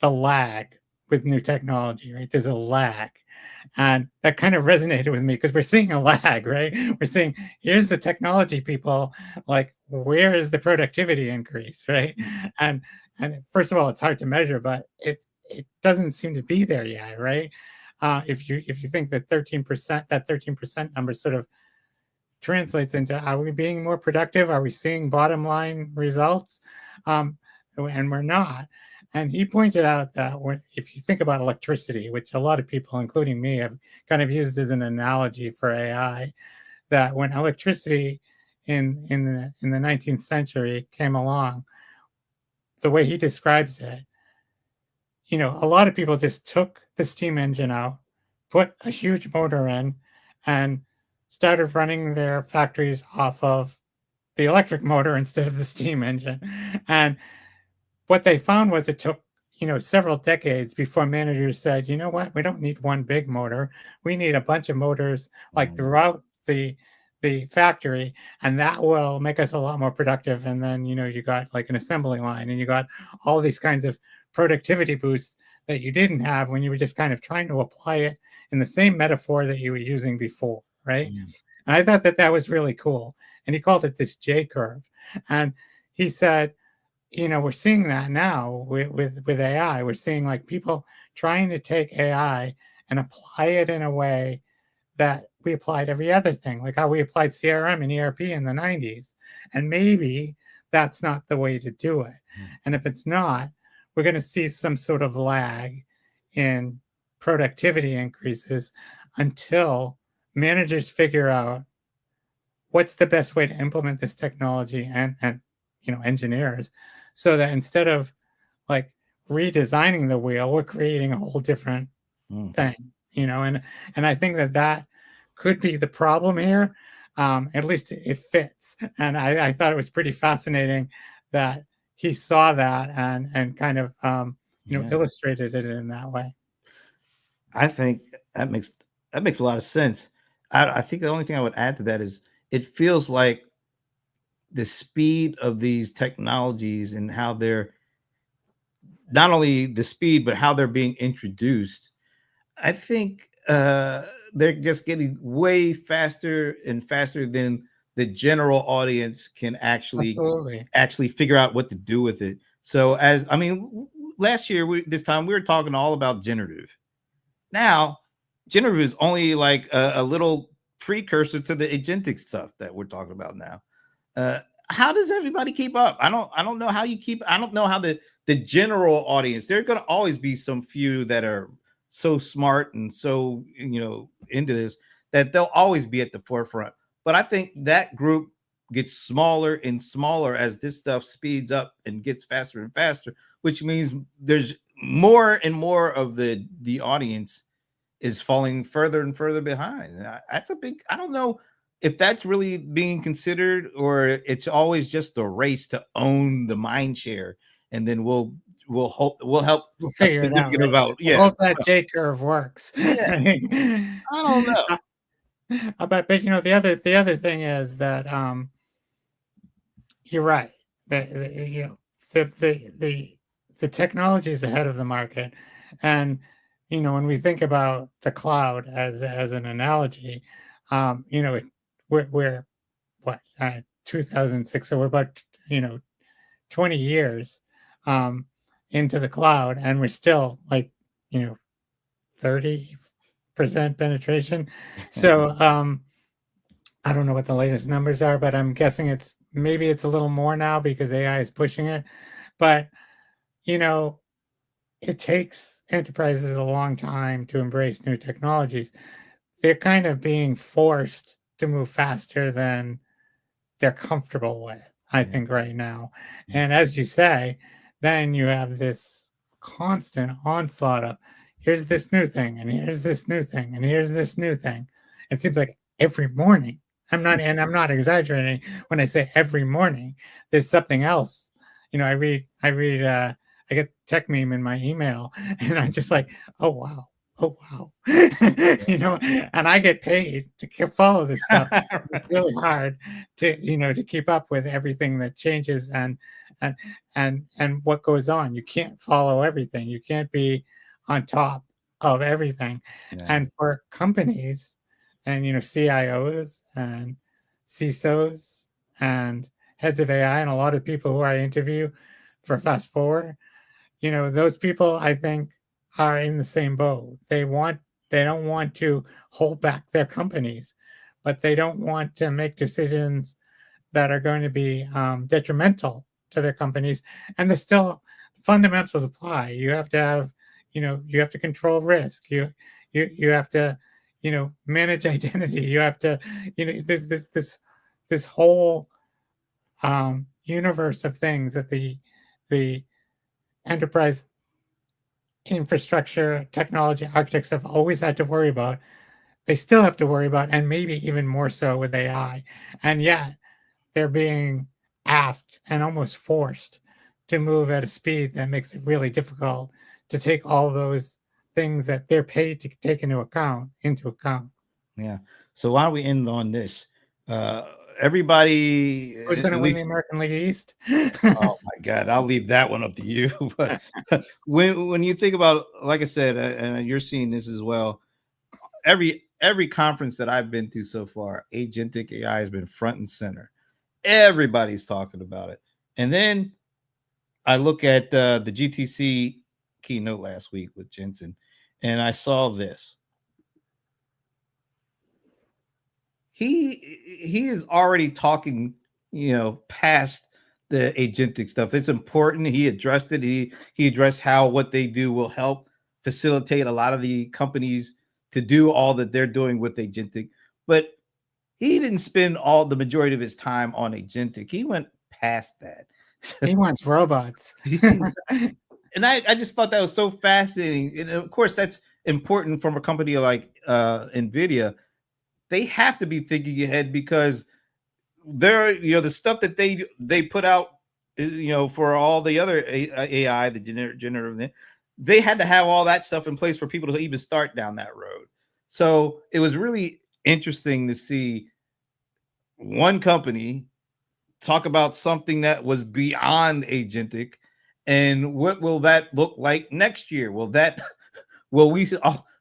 the lag with new technology, right? There's a lag. And that kind of resonated with me because we're seeing a lag, right? We're seeing, here's the technology people, like, where is the productivity increase, right? And first of all, it's hard to measure, but it doesn't seem to be there yet, right? If you think that 13% number sort of translates into, are we being more productive? Are we seeing bottom line results? And we're not. And he pointed out that if you think about electricity, which a lot of people, including me, have kind of used as an analogy for AI, that when electricity in the 19th century came along, the way he describes it, a lot of people just took the steam engine out, put a huge motor in, and started running their factories off of the electric motor instead of the steam engine. And what they found was it took, several decades before managers said, what, we don't need one big motor. We need a bunch of motors, like, throughout the the factory, and that will make us a lot more productive. And then, you got like an assembly line, and you got all these kinds of productivity boosts that you didn't have when you were just kind of trying to apply it in the same metaphor that you were using before, right? Mm. And I thought that that was really cool. And he called it this J curve. And he said, we're seeing that now with AI. We're seeing like people trying to take AI and apply it in a way that we applied every other thing, like how we applied CRM and ERP in the 90s. And maybe that's not the way to do it. Mm. And if it's not, we're going to see some sort of lag in productivity increases until managers figure out what's the best way to implement this technology, and engineers, so that instead of like redesigning the wheel, we're creating a whole different Mm. thing, and I think that that could be the problem here. At least it fits, and I thought it was pretty fascinating that he saw that and kind of Yeah. illustrated it in that way. I think that makes a lot of sense. I think the only thing I would add to that is it feels like the speed of these technologies and how they're not only the speed but how they're being introduced. I think they're just getting way faster and faster than the general audience can Absolutely. actually figure out what to do with it. So as I mean, last year this time we were talking all about generative. Now, generative is only like a little precursor to the agentic stuff that we're talking about now. Uh, how does everybody keep up? I don't know how you keep. I don't know how the general audience. There are going to always be some few that are so smart and so into this that they'll always be at the forefront. But I think that group gets smaller and smaller as this stuff speeds up and gets faster and faster, which means there's more and more of the audience is falling further and further behind. And that's a big. I don't know if that's really being considered or it's always just a race to own the mind share, and then we'll help We'll a figure it out, significant right? about I yeah hope that J curve works. yeah. I don't know. But the other thing is that you're right. The technology is ahead of the market, and when we think about the cloud as an analogy, we're what 2006, so we're about 20 years um, into the cloud, and we're still like 30% penetration. So I don't know what the latest numbers are, but I'm guessing it's a little more now because AI is pushing it. But you know, it takes enterprises a long time to embrace new technologies. They're kind of being forced to move faster than they're comfortable with, I Yeah, think, right now. yeah, And as you say, then you have this constant onslaught of here's this new thing, and here's this new thing, and here's this new thing. It seems like every morning. I'm not exaggerating when I say every morning there's something else. I get tech meme in my email, and I'm just like, oh wow, and I get paid to follow this stuff. It's yeah. really hard to keep up with everything that changes and and what goes on. You can't follow everything. You can't be on top of everything. Yeah. And for companies and CIOs and CISOs and heads of AI and a lot of people who I interview for Fast Forward, those people I think are in the same boat. They don't want to hold back their companies, but they don't want to make decisions that are going to be detrimental to their companies. And the still fundamentals apply. You have to have, you have to control risk. You have to, manage identity. You have to, this whole universe of things that the enterprise infrastructure technology architects have always had to worry about. They still have to worry about, and maybe even more so with AI. And yet they're being asked and almost forced to move at a speed that makes it really difficult to take all those things that they're paid to take into account. Yeah. So why don't we end on this? Uh, everybody, Who's going to at win the least, American League East? oh my God, I'll leave that one up to you. But when you think about, like I said, and you're seeing this as well, every conference that I've been to so far, agentic AI has been front and center. Everybody's talking about it. And then I look at the GTC keynote last week with Jensen, and I saw this. He is already talking, past the agentic stuff. It's important. He addressed it. He addressed how what they do will help facilitate a lot of the companies to do all that they're doing with agentic. But he didn't spend all the majority of his time on agentic. He went past that. He wants robots. And I just thought that was so fascinating. And of course, that's important from a company like NVIDIA. They have to be thinking ahead because they're, the stuff that they put out, for all the other AI, the generative, they had to have all that stuff in place for people to even start down that road. So it was really interesting to see one company talk about something that was beyond agentic, and what will that look like next year? Will we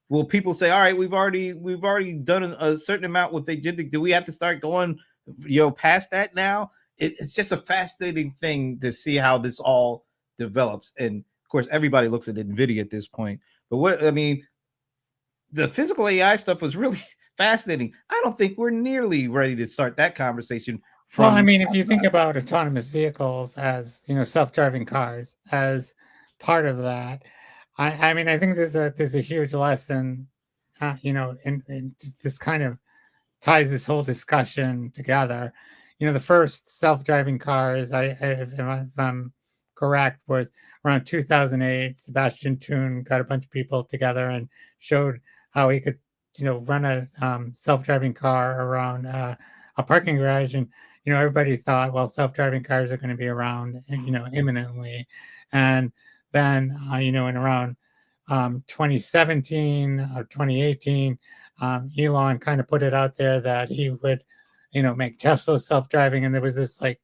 will people say, all right, we've already done a certain amount with agentic, do we have to start going past that now? It's just a fascinating thing to see how this all develops. And of course everybody looks at NVIDIA at this point, but what I mean, the physical AI stuff was really fascinating. I don't think we're nearly ready to start that conversation Well, I from mean, if you think about autonomous vehicles as, self-driving cars as part of that, I mean, I think there's a huge lesson, in this kind of ties this whole discussion together. The first self-driving cars, if I'm correct, was around 2008. Sebastian Toon got a bunch of people together and showed how he could, run a self-driving car around a parking garage. And everybody thought, well, self-driving cars are going to be around, imminently. And then, in around 2017 or 2018, Elon kind of put it out there that he would, make Tesla self-driving. And there was this like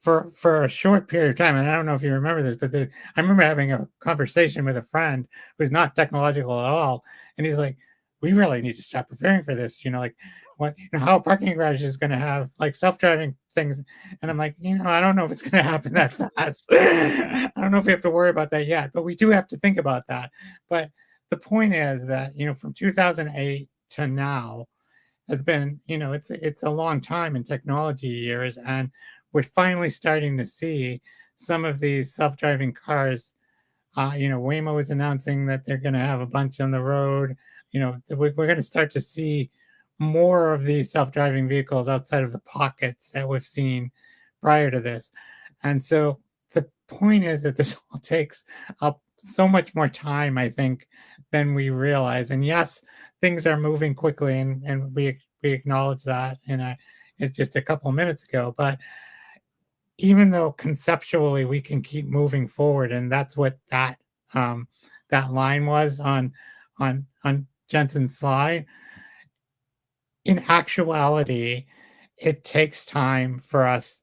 for a short period of time, and I don't know if you remember this, but I remember having a conversation with a friend who's not technological at all, and he's like, "We really need to stop preparing for this." Like what, how a parking garage is going to have like self-driving things, and I'm like, I don't know if it's going to happen that fast. I don't know if we have to worry about that yet, but we do have to think about that. But the point is that from 2008 to now has been, it's a long time in technology years, and we're finally starting to see some of these self-driving cars. Waymo is announcing that they're going to have a bunch on the road. We're going to start to see more of these self-driving vehicles outside of the pockets that we've seen prior to this. And so the point is that this all takes up so much more time, I think, than we realize. And yes, things are moving quickly, and we acknowledge that in just a couple of minutes ago. But even though conceptually we can keep moving forward, and that's what that line was on Jensen's slide. In actuality, it takes time for us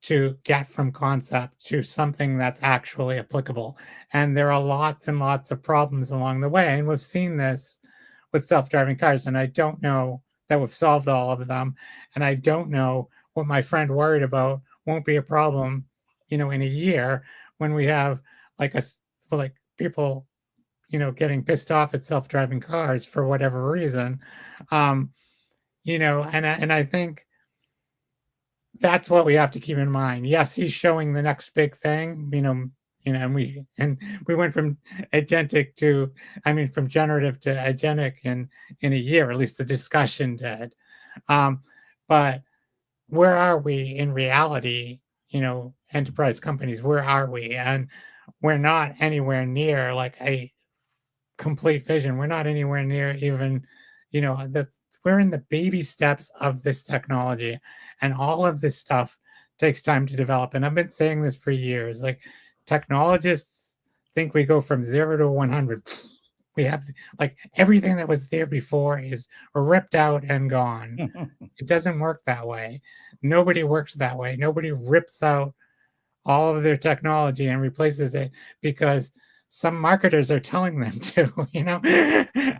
to get from concept to something that's actually applicable. And there are lots and lots of problems along the way. And we've seen this with self-driving cars. And I don't know that we've solved all of them. And I don't know what my friend worried about won't be a problem, in a year when we have like people, getting pissed off at self-driving cars for whatever reason. Um, and I think that's what we have to keep in mind. Yes, he's showing the next big thing, and we went from agentic to, I mean, from generative to agentic in a year, at least the discussion did. But where are we in reality? Enterprise companies, where are we? And we're not anywhere near like a complete vision. We're not anywhere near even, that we're in the baby steps of this technology, and all of this stuff takes time to develop. And I've been saying this for years. Like technologists think we go from 0 to 100 We have like everything that was there before is ripped out and gone. It doesn't work that way. Nobody works that way. Nobody rips out all of their technology and replaces it because some marketers are telling them to,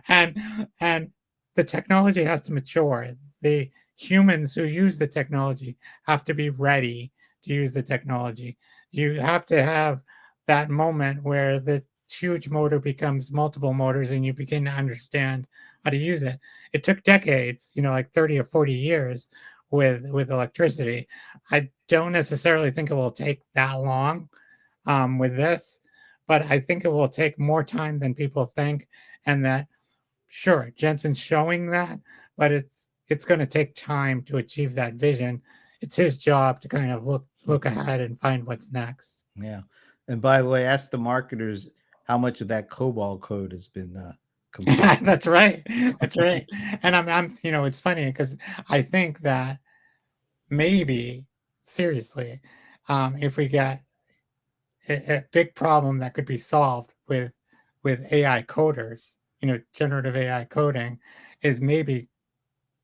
and and the technology has to mature. The humans who use the technology have to be ready to use the technology. You have to have that moment where the huge motor becomes multiple motors and you begin to understand how to use it. It took decades, like 30 or 40 years with electricity. I don't necessarily think it will take that long with this, but I think it will take more time than people think. And that, sure, Jensen's showing that, but it's going to take time to achieve that vision. It's his job to kind of look ahead and find what's next. Yeah. And by the way, ask the marketers how much of that COBOL code has been completed. That's right. That's right. And I'm it's funny because I think that maybe seriously, if we get a big problem that could be solved with AI coders, generative AI coding, is maybe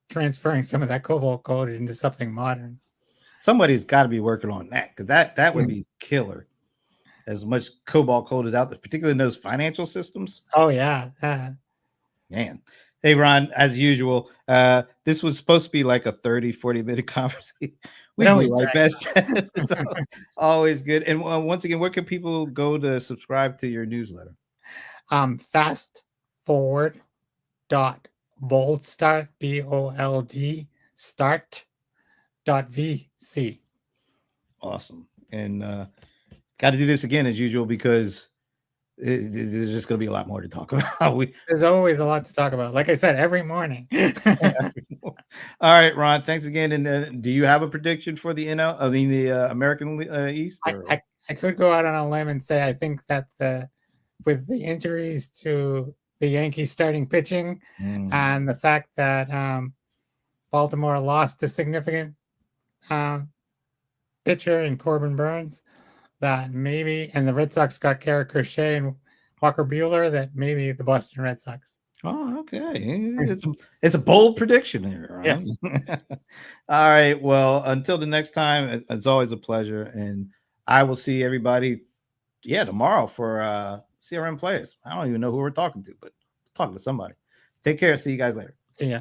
transferring some of that COBOL code into something modern. Somebody's got to be working on that because that would be killer. As much COBOL code is out there, particularly in those financial systems. Oh yeah, Man. Hey, Ron, as usual, this was supposed to be like a 30, 40-minute conversation. We do our best. It's always good. And once again, where can people go to subscribe to your newsletter? Fast forward dot boldstart, BOLD start dot VC. Awesome. And got to do this again as usual because there's just going to be a lot more to talk about. There's always a lot to talk about. Like I said, every morning. All right, Ron. Thanks again. And do you have a prediction for the the American East? I could go out on a limb and say I think that with the injuries to the Yankees starting pitching and the fact that Baltimore lost a significant pitcher in Corbin Burns, that maybe, and the Red Sox got Garrett Crochet and Walker Buehler, that maybe the Boston Red Sox. Oh, okay. It's a bold prediction here, right? Yes. All right. Well, until the next time, it's always a pleasure. And I will see everybody, tomorrow for CRM Players. I don't even know who we're talking to, but talking to somebody. Take care. See you guys later. See ya.